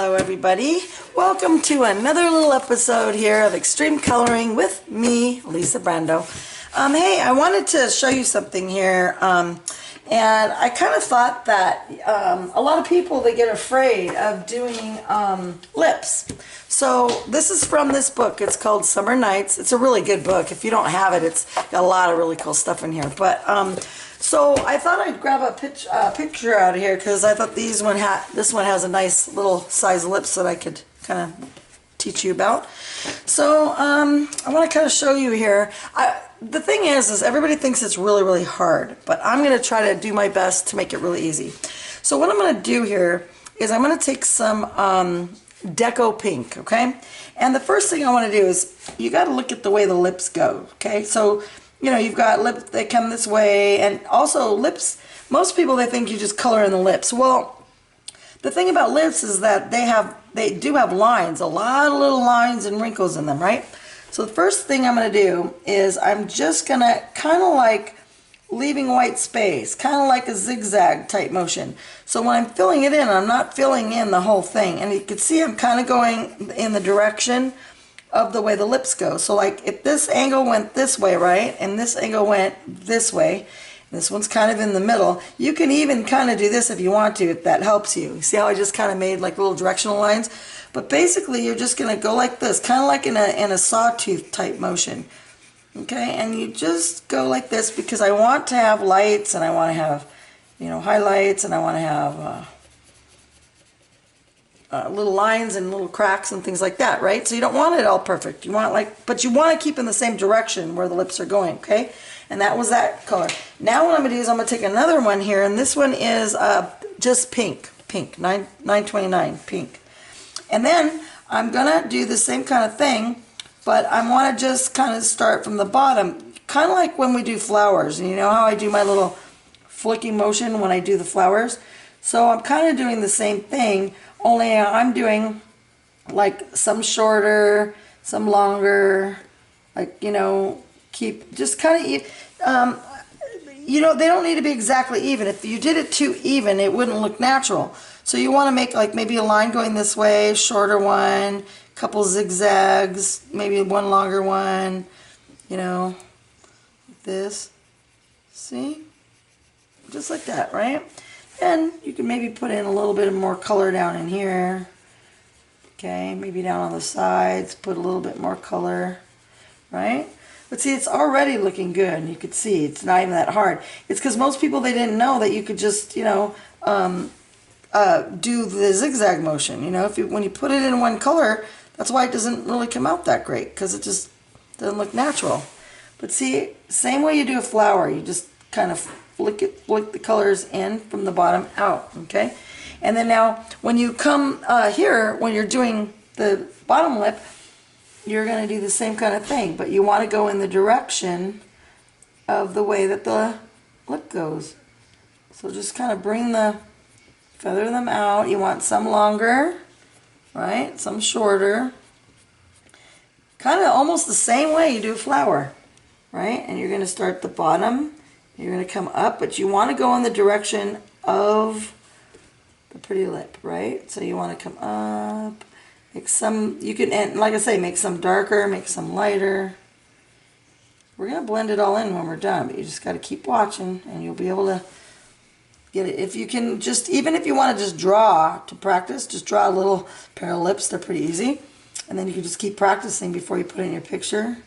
Hello everybody, welcome to another little episode here of Extreme Coloring with me, Lisa Brando. Hey, I wanted to show you something here, and I kind of thought that a lot of people, they get afraid of doing lips. So this is from this book. It's called Summer Nights. It's a really good book. If you don't have it, it's got a lot of really cool stuff in here. But so I thought I'd grab a picture out of here because I thought this one has a nice little size lips that I could kind of teach you about. So I want to kind of show you here. The thing is everybody thinks it's really, really hard, but I'm going to try to do my best to make it really easy. So what I'm going to do here is I'm going to take some Deco Pink, okay? And the first thing I want to do is you got to look at the way the lips go, okay? So you know, you've got lips, they come this way, and also lips, most people, they think you just color in the lips. Well, the thing about lips is that they do have lines, a lot of little lines and wrinkles in them, right? So the first thing I'm going to do is I'm just going to kind of like leaving white space, kind of like a zigzag type motion. So when I'm filling it in, I'm not filling in the whole thing. And you can see I'm kind of going in the direction of the way the lips go. So like if this angle went this way, right, and this angle went this way, this one's kind of in the middle, you can even kind of do this if you want to, if that helps you. See how I just kind of made like little directional lines? But basically you're just going to go like this, kind of like in a sawtooth type motion. Okay, and you just go like this because I want to have lights, and I want to have, you know, highlights, and I want to have little lines and little cracks and things like that, right? So you don't want it all perfect. You want but you want to keep in the same direction where the lips are going, okay? And that was that color. Now what I'm going to do is I'm going to take another one here, and this one is just pink, 929 pink. And then I'm going to do the same kind of thing, but I want to just kind of start from the bottom, kind of like when we do flowers. And you know how I do my little flicking motion when I do the flowers? So I'm kind of doing the same thing, only I'm doing like some shorter, some longer, like, you know, keep just kind of, you know, they don't need to be exactly even. If you did it too even, it wouldn't look natural. So you want to make like maybe a line going this way, shorter one, couple zigzags, maybe one longer one, you know, like this. See? Just like that, right? And you can maybe put in a little bit more color down in here. Okay, maybe down on the sides, put a little bit more color, right? But see, it's already looking good. You could see it's not even that hard. It's because most people, they didn't know that you could just, you know, do the zigzag motion. You know, when you put it in one color, that's why it doesn't really come out that great, because it just doesn't look natural. But see, same way you do a flower, you just kind of flick the colors in from the bottom out, okay? And then now, when you come here, when you're doing the bottom lip, you're going to do the same kind of thing, but you want to go in the direction of the way that the lip goes. So just kind of feather them out. You want some longer, right? Some shorter. Kind of almost the same way you do a flower, right? And you're going to start the bottom. You're going to come up, but you want to go in the direction of the pretty lip, right? So you want to come up, make some, you can, and like I say, make some darker, make some lighter. We're going to blend it all in when we're done, but you just got to keep watching, and you'll be able to get it. If you can just, even if you want to just draw to practice, just draw a little pair of lips. They're pretty easy. And then you can just keep practicing before you put it in your picture.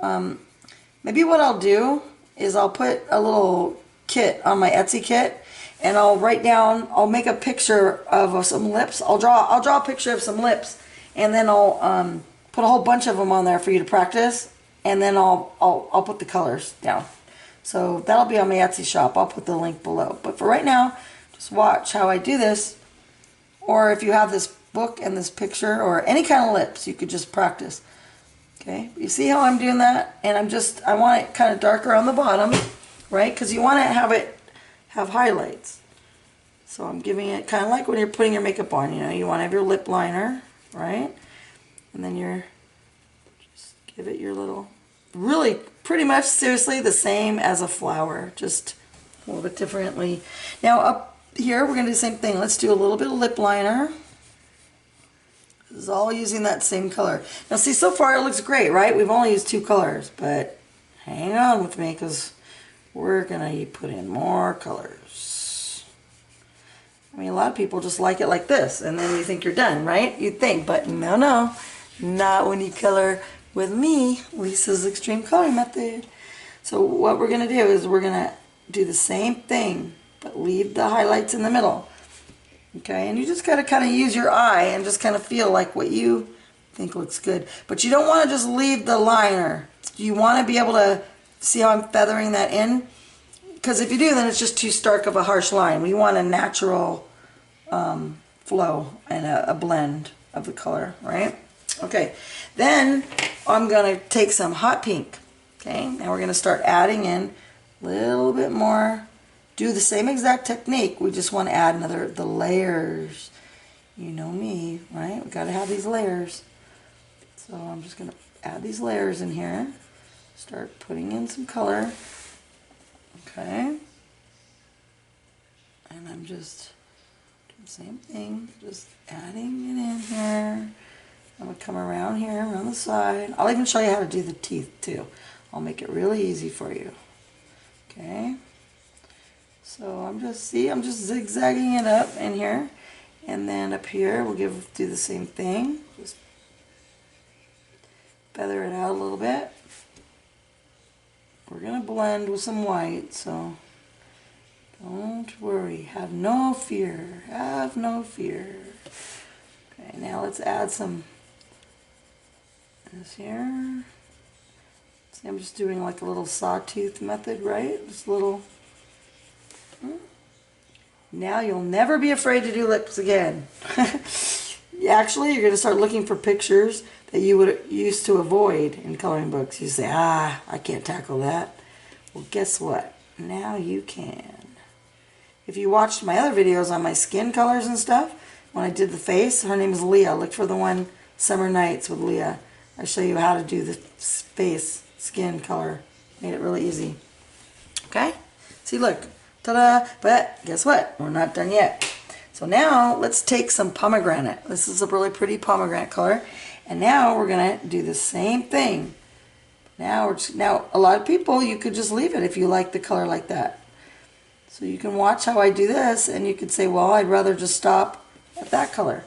Maybe what I'll do is I'll put a little kit on my Etsy kit, and I'll write down, I'll make a picture of some lips. I'll draw a picture of some lips, and then I'll put a whole bunch of them on there for you to practice, and then I'll put the colors down. So that'll be on my Etsy shop. I'll put the link below. But for right now, just watch how I do this. Or if you have this book and this picture or any kind of lips, you could just practice. Okay, you see how I'm doing that? And I want it kind of darker on the bottom, right? Because you want to have highlights. So I'm giving it kind of like when you're putting your makeup on, you know, you want to have your lip liner, right? And then just give it your little, really pretty much seriously the same as a flower, just a little bit differently. Now up here we're going to do the same thing. Let's do a little bit of lip liner. This is all using that same color. Now see, so far it looks great, right? We've only used 2 colors, but hang on with me because we're gonna put in more colors. I mean, a lot of people just like it like this, and then you think you're done, right? You'd think, but no, no, not when you color with me, Lisa's Extreme Coloring Method. So what we're gonna do is we're gonna do the same thing, but leave the highlights in the middle. Okay, and you just gotta kind of use your eye and just kind of feel like what you think looks good. But you don't want to just leave the liner. You want to be able to see how I'm feathering that in, because if you do, then it's just too stark of a harsh line. We want a natural flow and a blend of the color, right? Okay, then I'm gonna take some hot pink. Okay, now we're gonna start adding in a little bit more. Do the same exact technique, we just want to add the layers. You know me, right? We got to have these layers. So I'm just going to add these layers in here. Start putting in some color. Okay. And I'm just doing the same thing, just adding it in here. I'm going to come around here, around the side. I'll even show you how to do the teeth too. I'll make it really easy for you. Okay. So I'm just zigzagging it up in here, and then up here we'll do the same thing. Just feather it out a little bit. We're gonna blend with some white, so don't worry. Have no fear. Have no fear. Okay, now let's add some this here. See, I'm just doing like a little sawtooth method, right? Just a little. Now you'll never be afraid to do lips again. Actually, you're going to start looking for pictures that you would used to avoid in coloring books. You say, I can't tackle that. Well, guess what? Now you can. If you watched my other videos on my skin colors and stuff, when I did the face, her name is Leah. Look for the one, Summer Nights with Leah. I show you how to do the face, skin color. Made it really easy. Okay? See, look. Ta-da! But guess what? We're not done yet. So now let's take some pomegranate. This is a really pretty pomegranate color. And now we're going to do the same thing. Now a lot of people, you could just leave it if you like the color like that. So you can watch how I do this and you could say, well, I'd rather just stop at that color.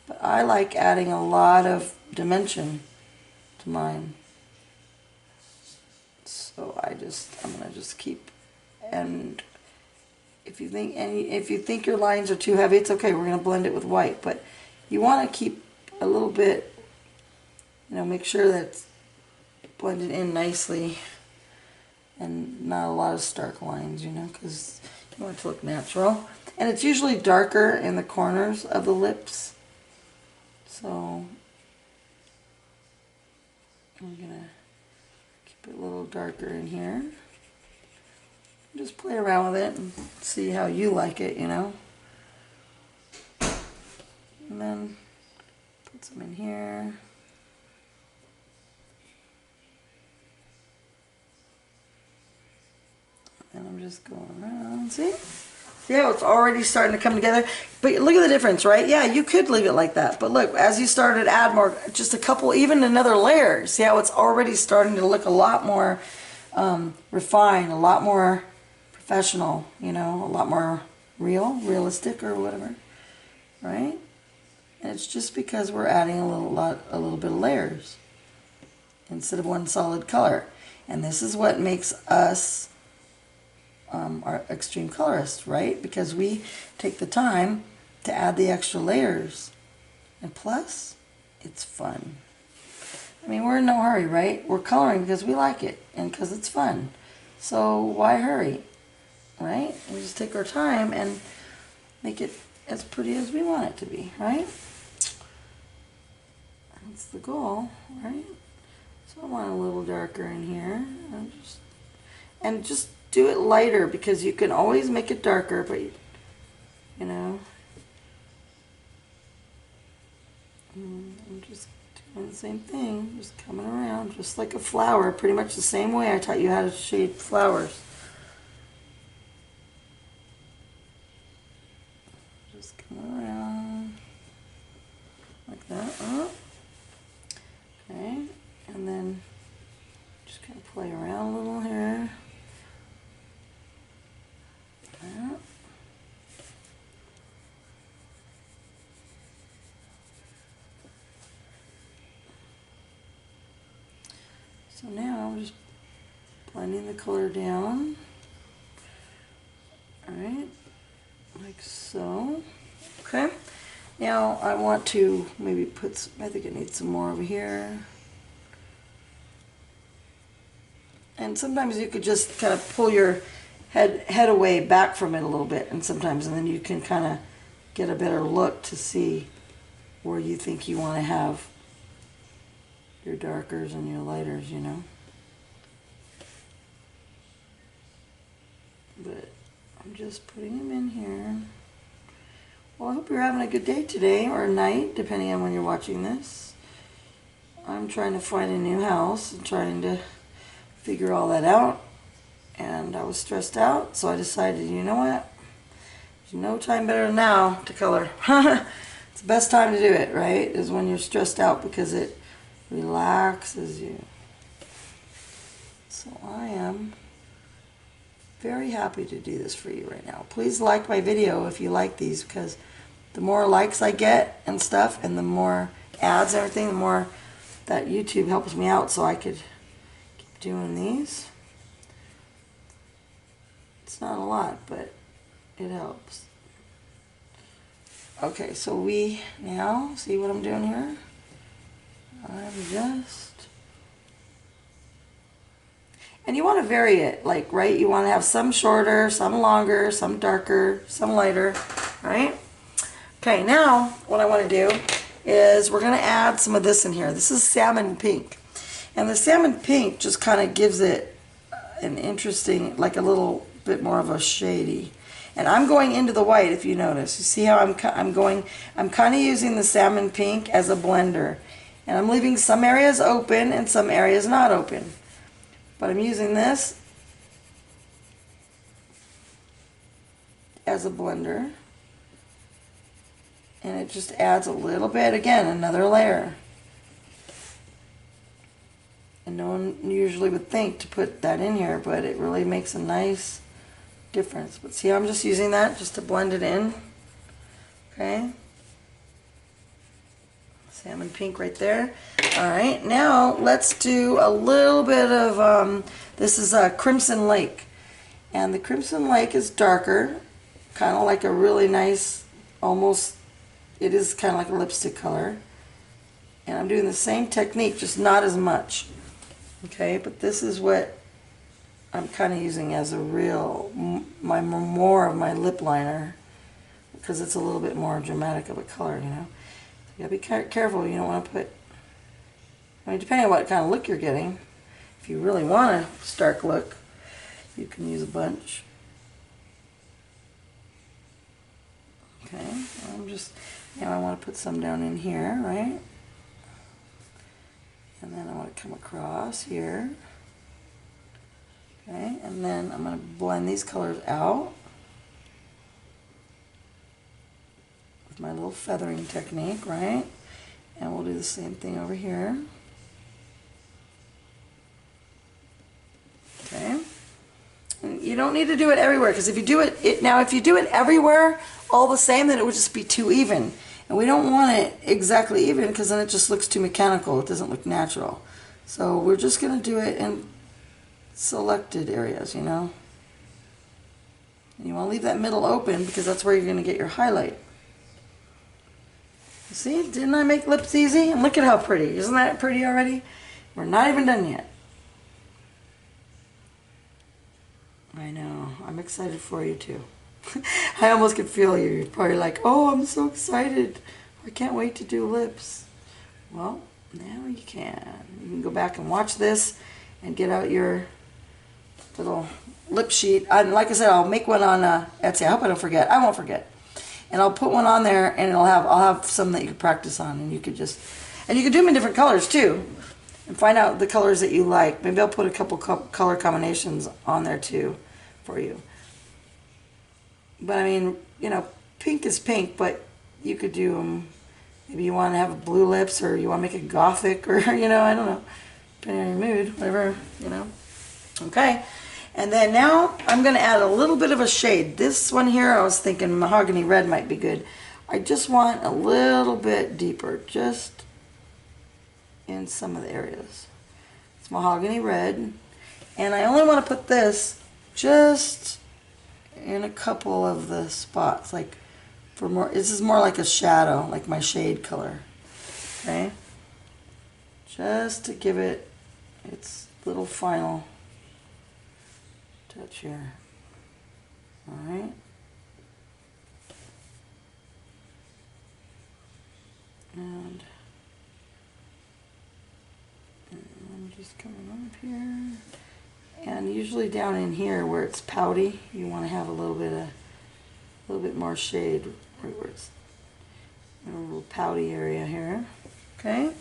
But I like adding a lot of dimension to mine. So I'm going to just keep. And if you think your lines are too heavy, it's okay. We're going to blend it with white, but you want to keep a little bit, make sure that's blended in nicely and not a lot of stark lines, because you want it to look natural. And it's usually darker in the corners of the lips, so I'm going to keep it a little darker in here. Just play around with it and see how you like it, And then put some in here. And I'm just going around. See? See how it's already starting to come together? But look at the difference, right? Yeah, you could leave it like that. But look, as you start to add more, just a couple, even another layer, see how it's already starting to look a lot more refined, a lot more professional, a lot more realistic or whatever, right? And it's just because we're adding a little bit of layers instead of one solid color. And this is what makes us our extreme colorists, right? Because we take the time to add the extra layers. And plus, it's fun. I mean, we're in no hurry, right? We're coloring because we like it and because it's fun. So why hurry? Right? We just take our time and make it as pretty as we want it to be, right? That's the goal, right? So I want a little darker in here. And just do it lighter because you can always make it darker, but I'm just doing the same thing, just coming around, just like a flower, pretty much the same way I taught you how to shade flowers. Just come around like So now I'm just blending the color down. Alright, like so. Okay, now I want to maybe put some, I think it needs some more over here. And sometimes you could just kind of pull your head away back from it a little bit, and then you can kind of get a better look to see where you think you want to have your darkers and your lighters, you know. But I'm just putting them in here. Well, I hope you're having a good day today, or night, depending on when you're watching this. I'm trying to find a new house and trying to figure all that out. And I was stressed out, so I decided, you know what? There's no time better than now to color. It's the best time to do it, right? Is when you're stressed out, because it relaxes you. So I am very happy to do this for you right now. Please like my video if you like these, because the more likes I get and stuff, and the more ads and everything, the more that YouTube helps me out so I could keep doing these. It's not a lot, but it helps. Okay, so we now see what I'm doing here. I'm just, and you want to vary it, like, right? You want to have some shorter, some longer, some darker, some lighter, right? Okay, now what I want to do is we're going to add some of this in here. This is salmon pink. And the salmon pink just kind of gives it an interesting, like a little bit more of a shady. And I'm going into the white, if you notice. You see how I'm kind of using the salmon pink as a blender. And I'm leaving some areas open and some areas not open. But I'm using this as a blender. And it just adds a little bit, again, another layer. And no one usually would think to put that in here, but it really makes a nice difference. But see, I'm just using that just to blend it in. Okay. Salmon pink right there. Alright, now let's do a little bit of, this is a Crimson Lake. And the Crimson Lake is darker, kind of like a really nice, almost, it is kind of like a lipstick color. And I'm doing the same technique, just not as much. Okay, but this is what I'm kind of using as a real, more of my lip liner, because it's a little bit more dramatic of a color, you know. So you gotta be careful. You don't want to put, I mean, depending on what kind of look you're getting. If you really want a stark look, you can use a bunch. Okay, I'm just, now I want to put some down in here, right? And then I want to come across here. Okay, and then I'm going to blend these colors out with my little feathering technique, right? And we'll do the same thing over here. Okay. And you don't need to do it everywhere, because if you do it, now if you do it everywhere all the same, then it would just be too even. And we don't want it exactly even, because then it just looks too mechanical. It doesn't look natural. So we're just going to do it in selected areas, you know. And you want to leave that middle open, because that's where you're going to get your highlight. You see, didn't I make lips easy? And look at how pretty. Isn't that pretty already? We're not even done yet. I know. I'm excited for you too. I almost can feel you. You're probably like, oh, I'm so excited. I can't wait to do lips. Well, now you can. You can go back and watch this and get out your little lip sheet. And like I said, I'll make one on Etsy. I hope I don't forget. I won't forget. And I'll put one on there, and I'll have some that you can practice on, and you could just, and you can do them in different colors too, and find out the colors that you like. Maybe I'll put a couple color combinations on there too for you. But I mean, you know, pink is pink, but you could do them, maybe you want to have blue lips, or you want to make it gothic, or, you know, I don't know, depending on your mood, whatever, you know. Okay, and then now I'm going to add a little bit of a shade. This one here, I was thinking mahogany red might be good. I just want a little bit deeper, just in some of the areas. It's mahogany red. And I only want to put this just in a couple of the spots, like for more, this is more like a shadow, like my shade color, okay? Just to give it its little final touch here, all right? And I'm just coming up here. And usually down in here where it's pouty, you want to have a little bit more shade where it's a little pouty area here. Okay,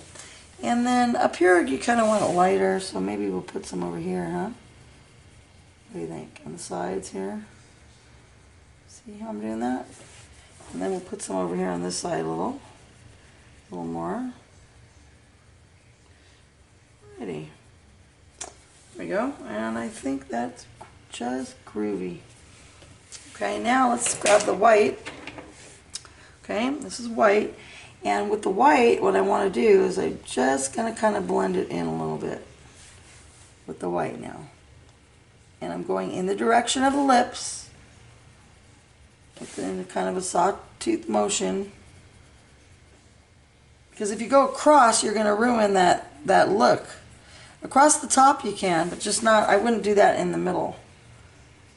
and then up here you kind of want it lighter, so maybe we'll put some over here, huh? What do you think? On the sides here. See how I'm doing that? And then we'll put some over here on this side a little more. Alrighty. There we go, and I think that's just groovy. Okay, now let's grab the white. Okay, this is white, and with the white, what I want to do is I'm just going to kind of blend it in a little bit with the white now. And I'm going in the direction of the lips, in kind of a sawtooth motion. Because if you go across, you're going to ruin that look. Across the top you can, but just not, I wouldn't do that in the middle.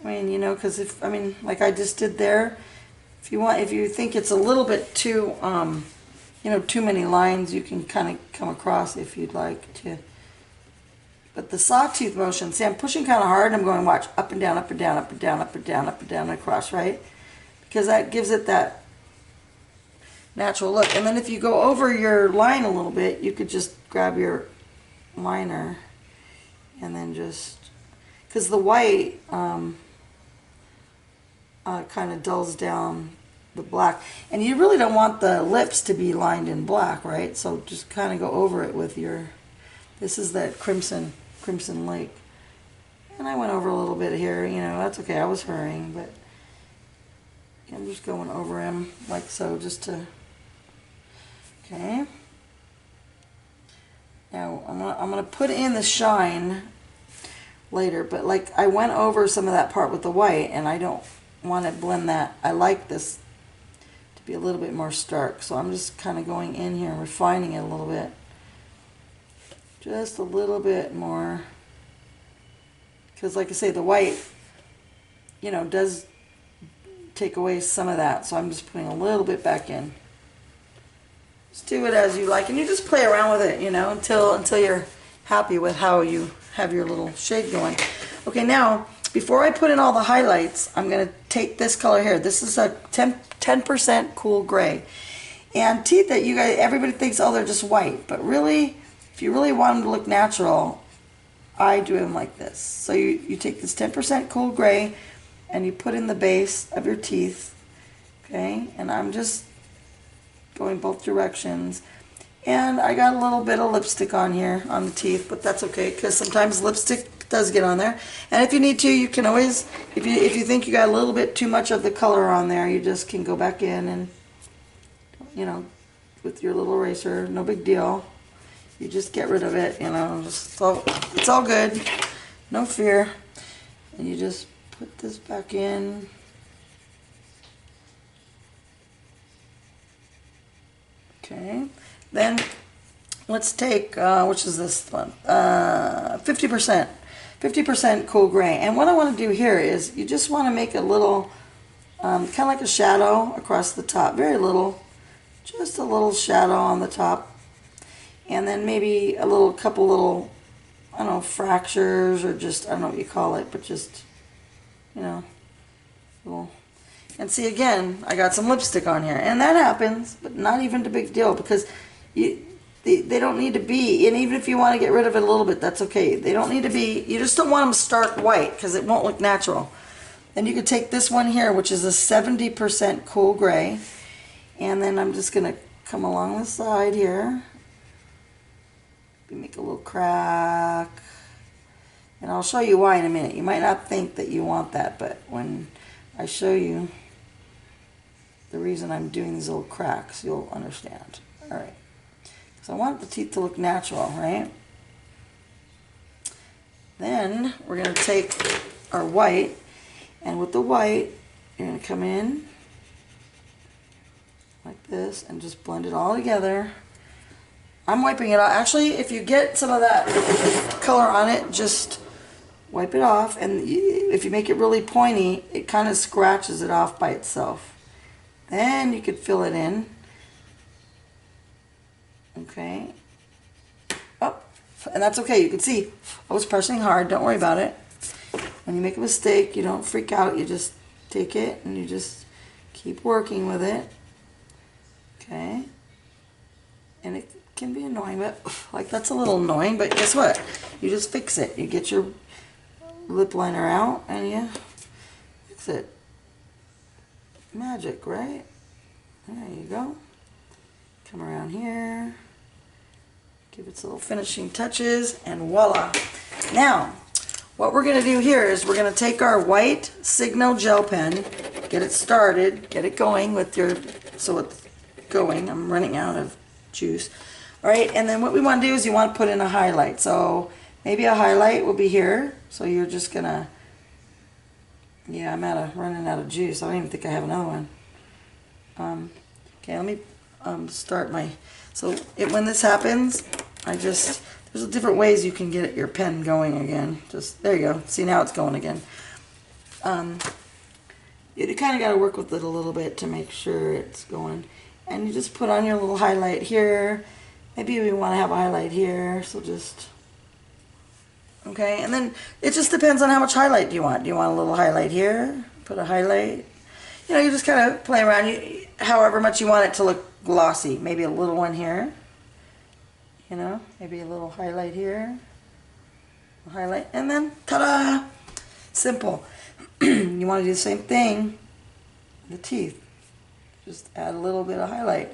I mean, you know, because if, I mean, like I just did there, if you think it's a little bit too, you know, too many lines, you can kind of come across if you'd like to. But the sawtooth motion, see, I'm pushing kind of hard, and I'm going, watch, up and down, up and down, up and down, up and down, up and down, and across, right? Because that gives it that natural look. And then if you go over your line a little bit, you could just grab your liner and then just, because the white kind of dulls down the black, and you really don't want the lips to be lined in black, right? So just kind of go over it with your, this is that crimson lake, and I went over a little bit here, you know, that's okay, I was hurrying, but I'm just going over him like so, just to, okay. Now I'm gonna put in the shine later, but like I went over some of that part with the white, and I don't want to blend that. I like this to be a little bit more stark, so I'm just kind of going in here and refining it a little bit, just a little bit more, because like I say, the white, you know, does take away some of that, so I'm just putting a little bit back in. Just do it as you like, and you just play around with it, you know, until you're happy with how you have your little shade going. Okay, now before I put in all the highlights, I'm going to take this color here. This is a 10% cool gray, and teeth that you guys, everybody thinks, oh, they're just white, but really, if you really want them to look natural, I do them like this. So you take this 10% cool gray and you put in the base of your teeth, okay, and I'm just going both directions, and I got a little bit of lipstick on here on the teeth, but that's okay, because sometimes lipstick does get on there, and if you need to, you can always, if you think you got a little bit too much of the color on there, you just can go back in and, you know, with your little eraser, no big deal, you just get rid of it, you know, just, it's all good, no fear, and you just put this back in. Okay, then let's take, which is this one, 50% cool gray. And what I want to do here is you just want to make a little, kind of like a shadow across the top, very little, just a little shadow on the top. And then maybe a couple little, I don't know, fractures, or just, I don't know what you call it, but just, you know, little. And see, again, I got some lipstick on here, and that happens, but not even a big deal, because they don't need to be, and even if you want to get rid of it a little bit, that's okay. They don't need to be, you just don't want them stark white, because it won't look natural. Then you could take this one here, which is a 70% cool gray, and then I'm just going to come along the side here, make a little crack, and I'll show you why in a minute. You might not think that you want that, but when I show you the reason I'm doing these little cracks, you'll understand. Alright, so I want the teeth to look natural, right? Then we're going to take our white, and with the white, you're going to come in like this and just blend it all together. I'm wiping it off. Actually, if you get some of that color on it, just wipe it off. And if you make it really pointy, it kind of scratches it off by itself. Then you could fill it in. Okay. Oh, and that's okay. You can see I was pressing hard. Don't worry about it. When you make a mistake, you don't freak out. You just take it and you just keep working with it. Okay. And it can be annoying, but like that's a little annoying, but guess what? You just fix it. You get your lip liner out and you fix it. Magic, right? There you go. Come around here. Give it some little finishing touches and voila. Now, what we're going to do here is we're going to take our white Signo gel pen, get it started, get it going with your, so it's going. I'm running out of juice. All right, and then what we want to do is you want to put in a highlight. So maybe a highlight will be here. So you're just going to, yeah, I'm running out of juice. I don't even think I have another one. Okay, let me start my, so when this happens, there's different ways you can get your pen going again. Just, there you go. See, now it's going again. You kind of got to work with it a little bit to make sure it's going. And you just put on your little highlight here. Maybe we want to have a highlight here, so just, okay. And then it just depends on how much highlight do you want. Do you want a little highlight here? Put a highlight. You know, you just kind of play around. However much you want it to look glossy. Maybe a little one here. You know, maybe a little highlight here. A highlight, and then ta-da! Simple. You want to do the same thing with the teeth. Just add a little bit of highlight.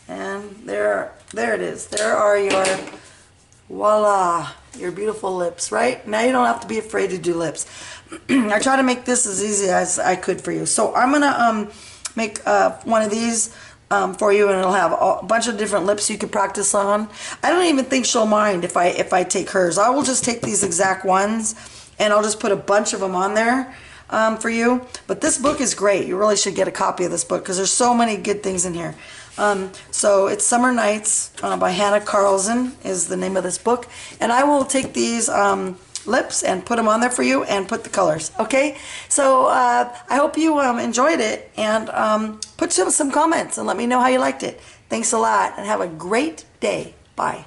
And there it is. There are your, voila, your beautiful lips, right? Now you don't have to be afraid to do lips. I try to make this as easy as I could for you. So I'm going to make one of these for you, and it'll have a bunch of different lips you could practice on. I don't even think she'll mind if I take hers. I will just take these exact ones, and I'll just put a bunch of them on there for you. But this book is great. You really should get a copy of this book because there's so many good things in here. So it's Summer Nights by Hannah Carlson is the name of this book. And I will take these lips and put them on there for you and put the colors. Okay? So I hope you enjoyed it, and put some comments and let me know how you liked it. Thanks a lot and have a great day. Bye.